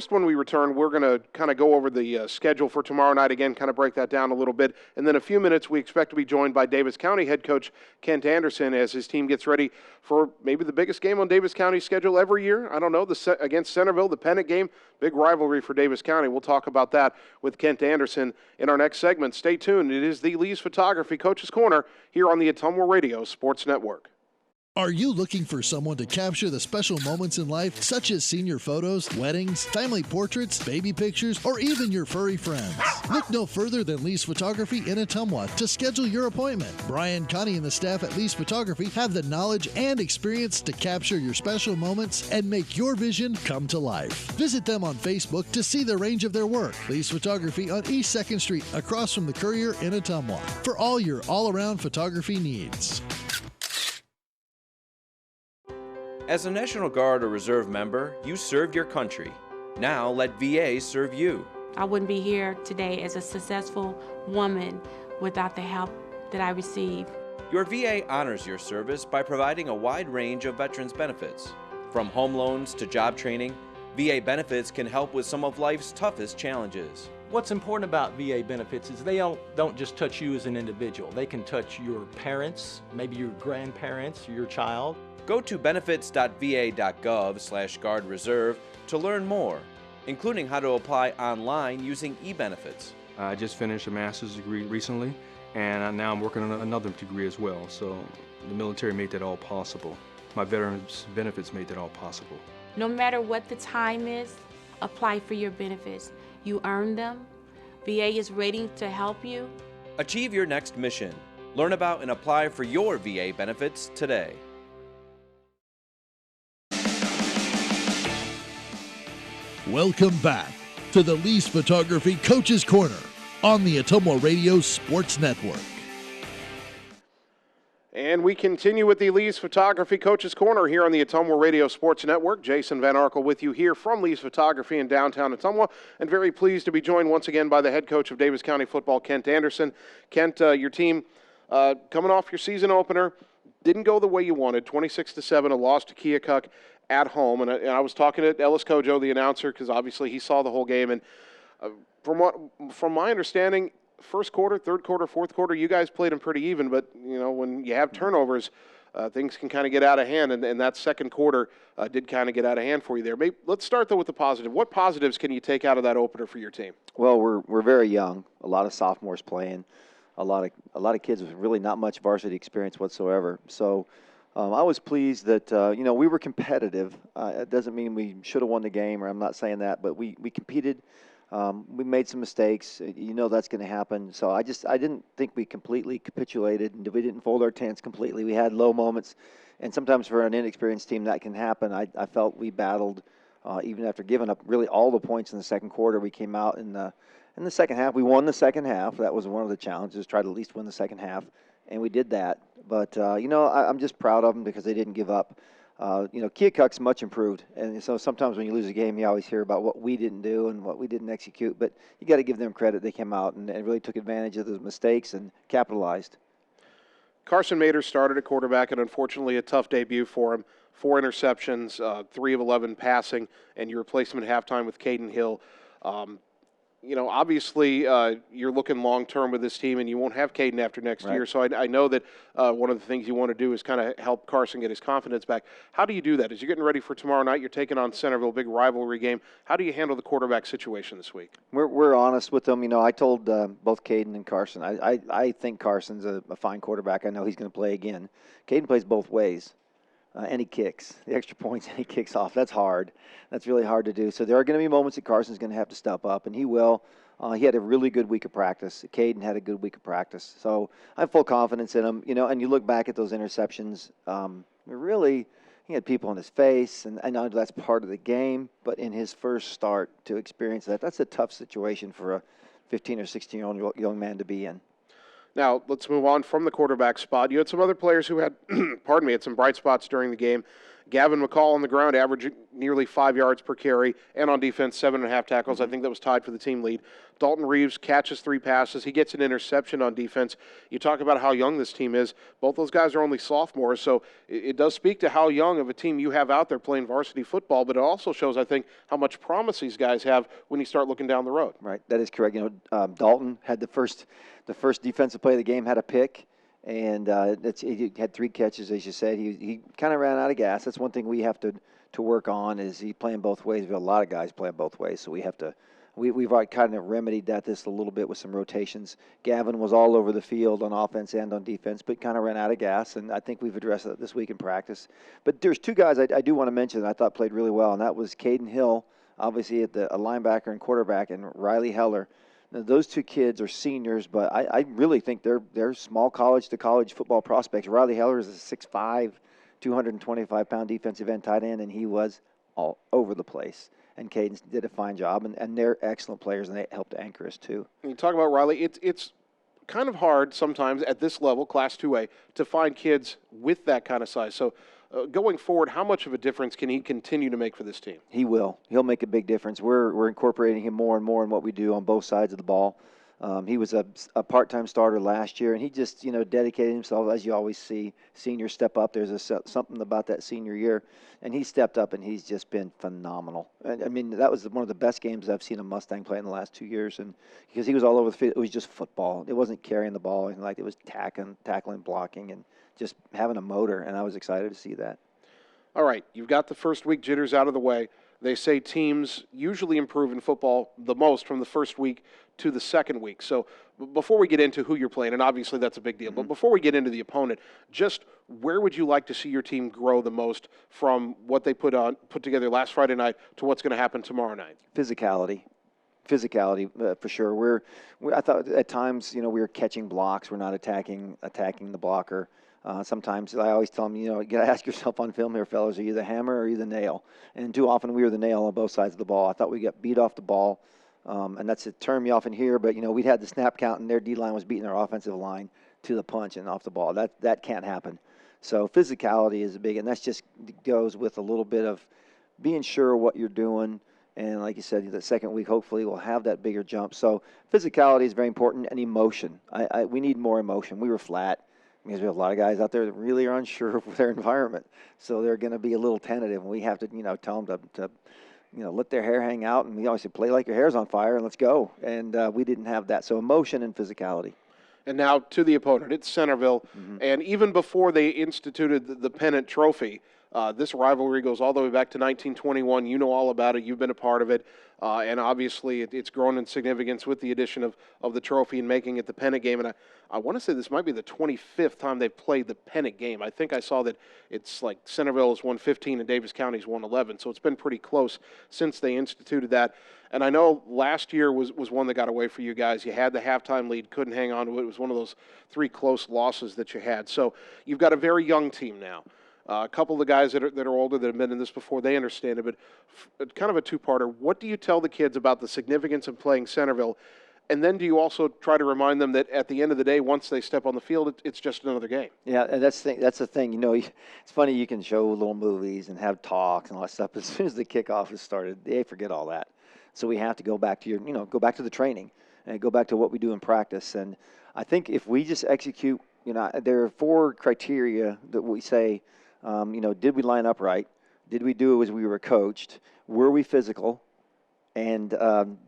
when we return, we're going to kind of go over the schedule for tomorrow night again, kind of break that down a little bit. And then a few minutes, we expect to be joined by Davis County head coach Kent Anderson as his team gets ready for maybe the biggest game on Davis County's schedule every year. I don't know, against Centerville, the Pennant game, big rivalry for Davis County. We'll talk about that with Kent Anderson in our next segment. Stay tuned. It is the Lee's Photography Coaches Corner here on the Ottumwa Radio Sports Network. Are you looking for someone to capture the special moments in life, such as senior photos, weddings, family portraits, baby pictures, or even your furry friends? Look no further than Lee's Photography in Ottumwa to schedule your appointment. Brian, Connie, and the staff at Lee's Photography have the knowledge and experience to capture your special moments and make your vision come to life. Visit them on Facebook to see the range of their work. Lee's Photography on East 2nd Street, across from the Courier in Ottumwa, for all your all-around photography needs. As a National Guard or Reserve member, you served your country. Now let VA serve you. I wouldn't be here today as a successful woman without the help that I received. Your VA honors your service by providing a wide range of veterans benefits. From home loans to job training, VA benefits can help with some of life's toughest challenges. What's important about VA benefits is they don't just touch you as an individual. They can touch your parents, maybe your grandparents, your child. Go to benefits.va.gov/Guard Reserve to learn more, including how to apply online using eBenefits. I just finished a master's degree recently, and now I'm working on another degree as well. So the military made that all possible. My veterans benefits made that all possible. No matter what the time is, apply for your benefits. You earn them. VA is ready to help you. Achieve your next mission. Learn about and apply for your VA benefits today. Welcome back to the Lee's Photography Coaches Corner on the Ottumwa Radio Sports Network. And we continue with the Lee's Photography Coaches Corner here on the Ottumwa Radio Sports Network. Jason Van Arkel with you here from Lee's Photography in downtown Ottumwa, and very pleased to be joined once again by the head coach of Davis County football, Kent Anderson. Kent, your team coming off your season opener, didn't go the way you wanted, 26-7, a loss to Keokuk at home. And I was talking to Ellis Kojo, the announcer, because obviously he saw the whole game. And from my understanding, first quarter, third quarter, fourth quarter, you guys played them pretty even. But, when you have turnovers, things can kind of get out of hand. And that second quarter did kind of get out of hand for you there. Let's start, though, with the positive. What positives can you take out of that opener for your team? Well, we're very young. A lot of sophomores playing. a lot of kids with really not much varsity experience whatsoever. So I was pleased that we were competitive. It doesn't mean we should have won the game, or I'm not saying that, but we competed. We made some mistakes. That's going to happen. So I didn't think we completely capitulated, and we didn't fold our tents completely. We had low moments, and sometimes for an inexperienced team that can happen. I felt we battled even after giving up really all the points in the second quarter. We came out in the second half. We won the second half. That was one of the challenges, try to at least win the second half, and we did that. But I'm just proud of them because they didn't give up. Keokuk's much improved, and so sometimes when you lose a game, you always hear about what we didn't do and what we didn't execute, but you got to give them credit. They came out and really took advantage of those mistakes and capitalized. Carson Mater started at quarterback, and unfortunately a tough debut for him. 4 interceptions, 3 of 11 passing, and you replaced him at halftime with Caden Hill. Obviously you're looking long-term with this team, and you won't have Caden after next year. So I know that one of the things you want to do is kind of help Carson get his confidence back. How do you do that? As you're getting ready for tomorrow night, you're taking on Centerville, big rivalry game. How do you handle the quarterback situation this week? We're honest with them. I told both Caden and Carson, I think Carson's a fine quarterback. I know he's going to play again. Caden plays both ways. And he kicks the extra points, and he kicks off. That's hard. That's really hard to do. So there are going to be moments that Carson's going to have to step up, and he will. He had a really good week of practice. Caden had a good week of practice. So I have full confidence in him. And you look back at those interceptions, really he had people in his face, and I know that's part of the game, but in his first start to experience that's a tough situation for a 15 or 16-year-old young man to be in. Now, let's move on from the quarterback spot. You had some other players who had, had some bright spots during the game. Gavin McCall on the ground, averaging nearly 5 yards per carry, and on defense, 7.5 tackles. I think that was tied for the team lead. Dalton Reeves catches 3 passes. He gets an interception on defense. You talk about how young this team is. Both those guys are only sophomores, so it does speak to how young of a team you have out there playing varsity football, but it also shows, I think, how much promise these guys have when you start looking down the road. Right, that is correct. Dalton had the first defensive play of the game, had a pick. And he had 3 catches, as you said. He kind of ran out of gas. That's one thing we have to work on is he playing both ways. We have a lot of guys playing both ways, so we have to. We've already kind of remedied this a little bit with some rotations. Gavin was all over the field on offense and on defense, but kind of ran out of gas, and I think we've addressed that this week in practice. But there's 2 guys I do want to mention that I thought played really well, and that was Caden Hill, obviously at a linebacker and quarterback, and Riley Heller. Now, those 2 kids are seniors, but I really think they're small college-to-college football prospects. Riley Heller is a 6'5", 225-pound defensive end tight end, and he was all over the place. And Caden did a fine job, and they're excellent players, and they helped anchor us too. You talk about Riley, it's kind of hard sometimes at this level, Class 2A, to find kids with that kind of size. So going forward, how much of a difference can he continue to make for this team? He will. He'll make a big difference. We're incorporating him more and more in what we do on both sides of the ball. He was a part-time starter last year, and he just, dedicated himself, as you always see seniors step up. There's something about that senior year, and he stepped up, and he's just been phenomenal. I mean, that was one of the best games I've seen a Mustang play in the last 2 years, and because he was all over the field. It was just football. It wasn't carrying the ball or anything like that. It was tackling, blocking, and just having a motor, and I was excited to see that. All right, you've got the first week jitters out of the way. They say teams usually improve in football the most from the first week to the second week. So before we get into who you're playing, and obviously that's a big deal, but before we get into the opponent, just where would you like to see your team grow the most from what they put together last Friday night to what's going to happen tomorrow night? Physicality for sure. I thought at times, we were catching blocks. We're not attacking the blocker. Sometimes I always tell them, you got to ask yourself on film here, fellas, are you the hammer or are you the nail? And too often we were the nail on both sides of the ball. I thought we got beat off the ball, and that's a term you often hear, but, we'd had the snap count and their D-line was beating our offensive line to the punch and off the ball. That can't happen. So physicality is big, and that just goes with a little bit of being sure what you're doing. And like you said, the second week, hopefully, we'll have that bigger jump. So physicality is very important, and emotion. We need more emotion. We were flat because we have a lot of guys out there that really are unsure of their environment. So they're going to be a little tentative, and we have to, tell them to let their hair hang out. And we always say, play like your hair's on fire and let's go. And we didn't have that. So emotion and physicality. And now to the opponent. It's Centerville. And even before they instituted the pennant trophy, This rivalry goes all the way back to 1921. You know all about it. You've been a part of it. And obviously it's grown in significance with the addition of the trophy and making it the pennant game. And I want to say this might be the 25th time they've played the pennant game. I think I saw that it's like Centerville has won 15 and Davis County's won 11. So it's been pretty close since they instituted that. And I know last year was one that got away for you guys. You had the halftime lead, couldn't hang on to it. It was one of those 3 close losses that you had. So you've got a very young team now. A couple of the guys that are older that have been in this before, they understand it, but kind of a two-parter. What do you tell the kids about the significance of playing Centerville? And then do you also try to remind them that at the end of the day, once they step on the field, it's just another game? Yeah, and that's the thing. You know, it's funny, you can show little movies and have talks and all that stuff, but as soon as the kickoff has started, they forget all that. So we have to go back to go back to the training and go back to what we do in practice. And I think if we just execute, there are 4 criteria that we say, did we line up right? Did we do it as we were coached? Were we physical? And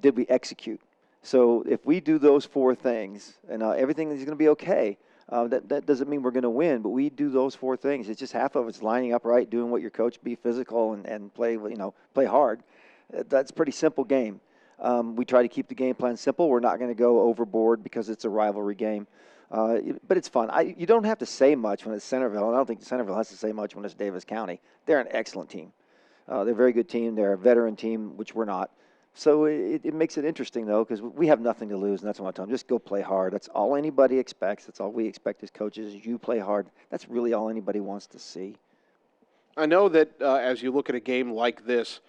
did we execute? So if we do those 4 things, and everything is going to be okay, that doesn't mean we're going to win, but we do those 4 things. It's just half of it's lining up right, doing what your coach, be physical and play hard. That's a pretty simple game. We try to keep the game plan simple. We're not going to go overboard because it's a rivalry game. But it's fun. You don't have to say much when it's Centerville, and I don't think Centerville has to say much when it's Davis County. They're an excellent team. They're a very good team. They're a veteran team, which we're not. So it makes it interesting, though, because we have nothing to lose, and that's what I tell them. Just go play hard. That's all anybody expects. That's all we expect as coaches is you play hard. That's really all anybody wants to see. I know that as you look at a game like this,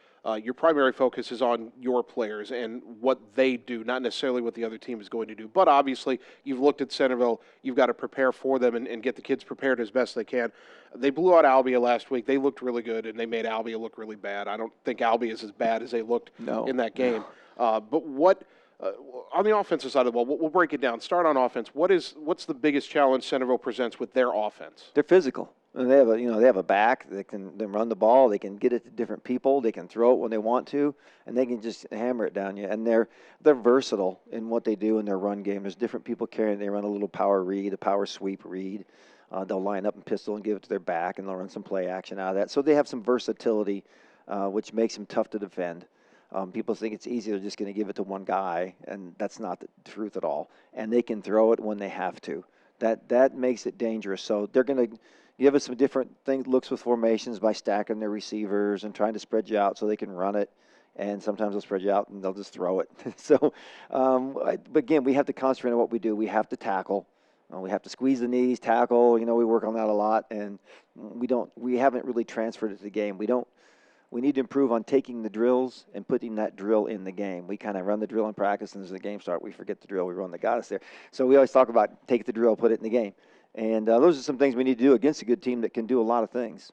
your primary focus is on your players and what they do, not necessarily what the other team is going to do. But obviously, you've looked at Centerville. You've got to prepare for them and get the kids prepared as best they can. They blew out Albia last week. They looked really good, and they made Albia look really bad. I don't think Albia is as bad as they looked in that game. But what on the offensive side of the ball, we'll break it down. Start on offense. What's the biggest challenge Centerville presents with their offense? They're physical. And they have a back. They can run the ball. They can get it to different people. They can throw it when they want to, and they can just hammer it down you. And they're versatile in what they do in their run game. There's different people carrying. They run a little power read, a power sweep read. They'll line up and pistol and give it to their back, and they'll run some play action out of that. So they have some versatility, which makes them tough to defend. People think it's easy. They're just going to give it to one guy, and that's not the truth at all. And they can throw it when they have to. That makes it dangerous. So they're going to give us some different looks with formations by stacking their receivers and trying to spread you out so they can run it. And sometimes they'll spread you out and they'll just throw it. So, but again, we have to concentrate on what we do. We have to tackle. We have to squeeze the knees, tackle. We work on that a lot, and we haven't really transferred it to the game. We need to improve on taking the drills and putting that drill in the game. We kind of run the drill in practice, and as the game starts, we forget the drill we run that got us there. So we always talk about take the drill, put it in the game. And those are some things we need to do against a good team that can do a lot of things.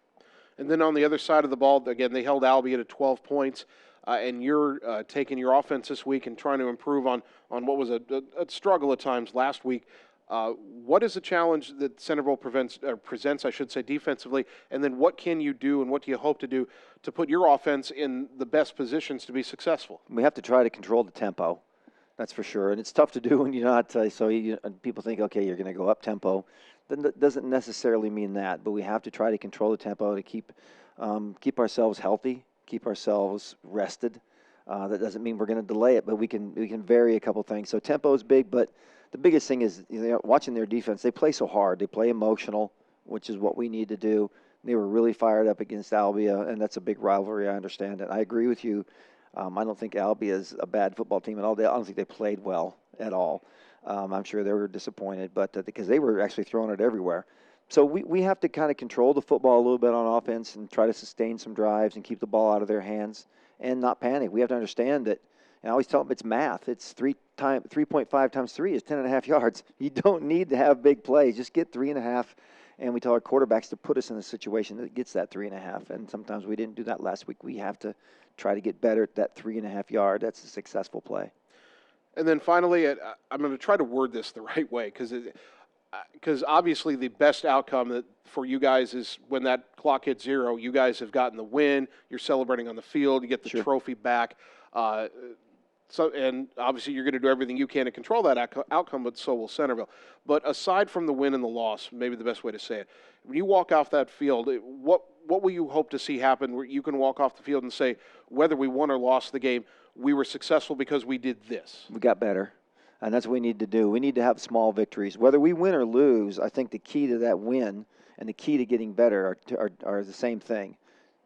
And then on the other side of the ball, again, they held Albia to 12 points, and you're taking your offense this week and trying to improve on what was a struggle at times last week. What is the challenge that Centerville presents, I should say, defensively, and then what can you do and what do you hope to do to put your offense in the best positions to be successful? We have to try to control the tempo. That's for sure, and it's tough to do when you're not. People think, okay, you're going to go up tempo. That doesn't necessarily mean that, but we have to try to control the tempo to keep ourselves healthy, keep ourselves rested. That doesn't mean we're going to delay it, but we can vary a couple things. So tempo is big, but the biggest thing is watching their defense. They play so hard. They play emotional, which is what we need to do. They were really fired up against Albia, and that's a big rivalry. I understand it. I agree with you. I don't think Albia is a bad football team at all. I don't think they played well at all. I'm sure they were disappointed, but because they were actually throwing it everywhere. So we have to kind of control the football a little bit on offense and try to sustain some drives and keep the ball out of their hands and not panic. We have to understand that. And I always tell them it's math. It's 3.5 times 3 is 10.5 yards. You don't need to have big plays. Just get 3.5. And we tell our quarterbacks to put us in a situation that gets that 3.5. And sometimes we didn't do that last week. We have to try to get better at that 3.5 yard. That's a successful play. And then finally, I'm going to try to word this the right way because obviously the best outcome for you guys is when that clock hits 0, you guys have gotten the win. You're celebrating on the field. You get the trophy back. And obviously you're going to do everything you can to control that outcome, but so will Centerville. But aside from the win and the loss, maybe the best way to say it, when you walk off that field, what what will you hope to see happen where you can walk off the field and say, whether we won or lost the game, we were successful because we did this? We got better, and that's what we need to do. We need to have small victories. Whether we win or lose, I think the key to that win and the key to getting better are the same thing.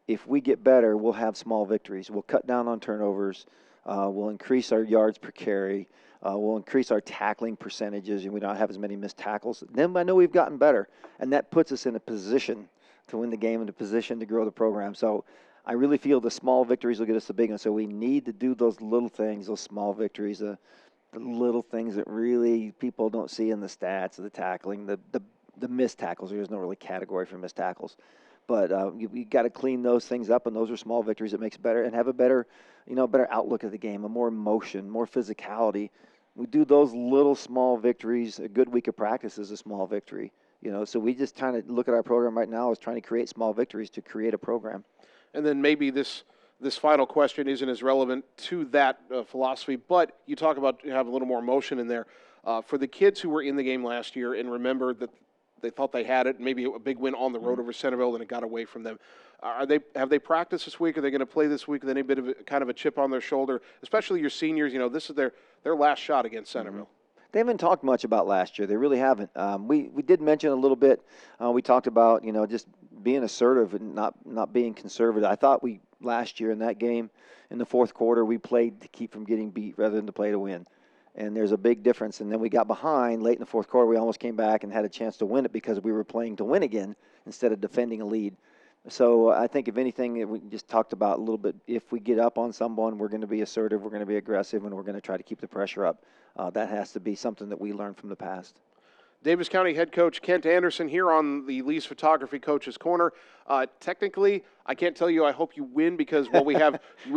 If we get better, we'll have small victories. We'll cut down on turnovers. We'll increase our yards per carry. We'll increase our tackling percentages, and we don't have as many missed tackles. Then I know we've gotten better, and that puts us in a position to win the game and a position to grow the program. So I really feel the small victories will get us the big ones. So we need to do those little things, those small victories, the little things that really people don't see in the stats, the tackling, the missed tackles. There's no really category for missed tackles. But you got to clean those things up, and those are small victories that makes it better and have a better, better outlook of the game, a more emotion, more physicality. We do those little small victories. A good week of practice is a small victory, So we just kind of look at our program right now as trying to create small victories to create a program. And then maybe this final question isn't as relevant to that philosophy, but you talk about having a little more emotion in there. For the kids who were in the game last year and remember that they thought they had it, maybe a big win on the road over Centerville, and it got away from them. Have they practiced this week? Are they going to play this week with any bit of kind of a chip on their shoulder? Especially your seniors, this is their last shot against Centerville. Mm-hmm. They haven't talked much about last year. They really haven't. We did mention a little bit. We talked about just being assertive and not being conservative. I thought we last year in that game in the fourth quarter we played to keep from getting beat rather than to play to win. And there's a big difference. And then we got behind late in the fourth quarter. We almost came back and had a chance to win it because we were playing to win again instead of defending a lead. So I think, if anything, we just talked about a little bit, if we get up on someone, we're going to be assertive, we're going to be aggressive, and we're going to try to keep the pressure up. That has to be something that we learned from the past. Davis County head coach Kent Anderson here on the Lee's Photography Coach's Corner. Technically, I can't tell you I hope you win because, we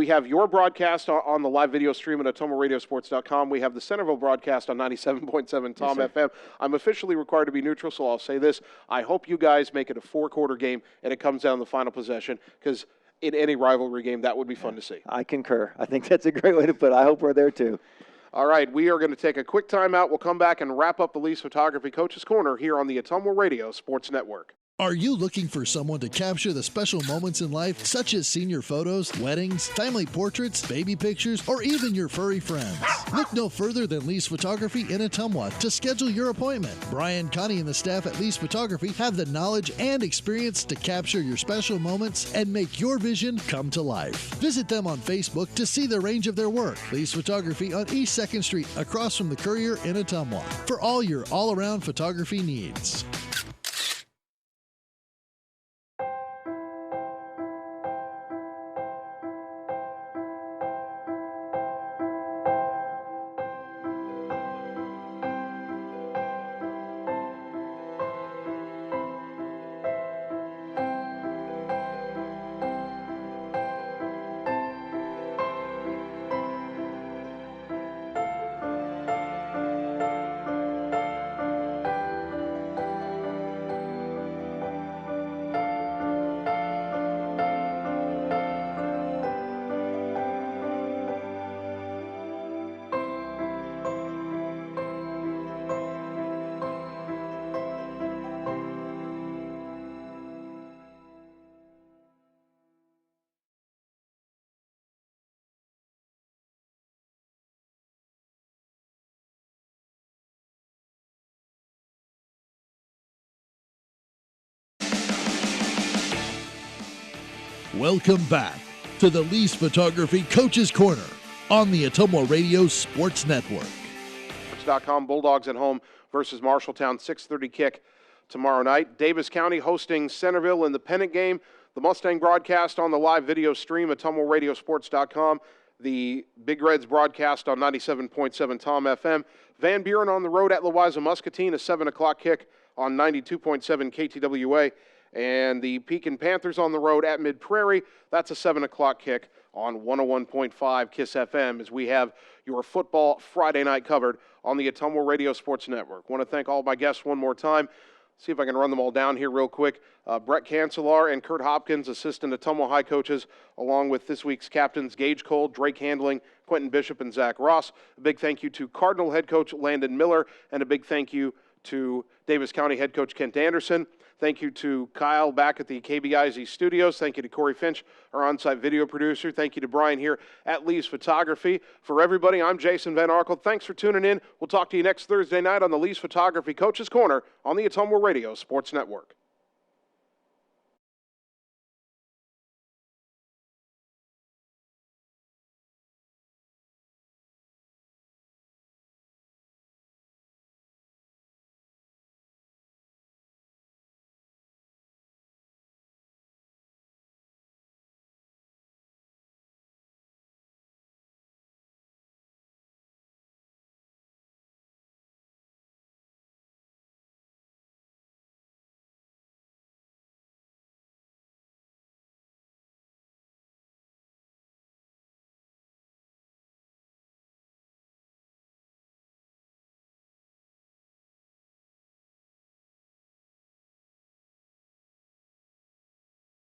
have your broadcast on the live video stream at AtomoRadioSports.com. We have the Centerville broadcast on 97.7 Tom FM. I'm officially required to be neutral, so I'll say this. I hope you guys make it a 4-quarter game and it comes down to the final possession because in any rivalry game, that would be fun to see. I concur. I think that's a great way to put it. I hope we're there too. All right, we are going to take a quick timeout. We'll come back and wrap up the Lee's Photography Coach's Corner here on the Ottumwa Radio Sports Network. Are you looking for someone to capture the special moments in life, such as senior photos, weddings, family portraits, baby pictures, or even your furry friends? Look no further than Lee's Photography in Ottumwa to schedule your appointment. Brian, Connie, and the staff at Lee's Photography have the knowledge and experience to capture your special moments and make your vision come to life. Visit them on Facebook to see the range of their work. Lee's Photography on East 2nd Street, across from the Courier in Ottumwa, for all your all-around photography needs. Welcome back to the Lee's Photography Coach's Corner on the Ottumwa Radio Sports Network. Sports.com, Bulldogs at home versus Marshalltown, 6:30 kick tomorrow night. Davis County hosting Centerville in the pennant game. The Mustang broadcast on the live video stream at AtomoRadioSports.com. The Big Reds broadcast on 97.7 Tom FM. Van Buren on the road at Louisa Muscatine, a 7 o'clock kick on 92.7 KTWA. And the Pekin Panthers on the road at Mid-Prairie. That's a 7 o'clock kick on 101.5 KISS FM as we have your football Friday night covered on the Ottumwa Radio Sports Network. I want to thank all my guests one more time. See if I can run them all down here real quick. Brett Cancelar and Kurt Hopkins, assistant Ottumwa High coaches, along with this week's captains Gage Cole, Drake Handling, Quentin Bishop, and Zach Ross. A big thank you to Cardinal head coach Landon Miller, and a big thank you to Davis County head coach Kent Anderson. Thank you to Kyle back at the KBIZ studios. Thank you to Corey Finch, our on-site video producer. Thank you to Brian here at Lee's Photography. For everybody, I'm Jason Van Arkel. Thanks for tuning in. We'll talk to you next Thursday night on the Lee's Photography Coaches Corner on the Ottumwa Radio Sports Network.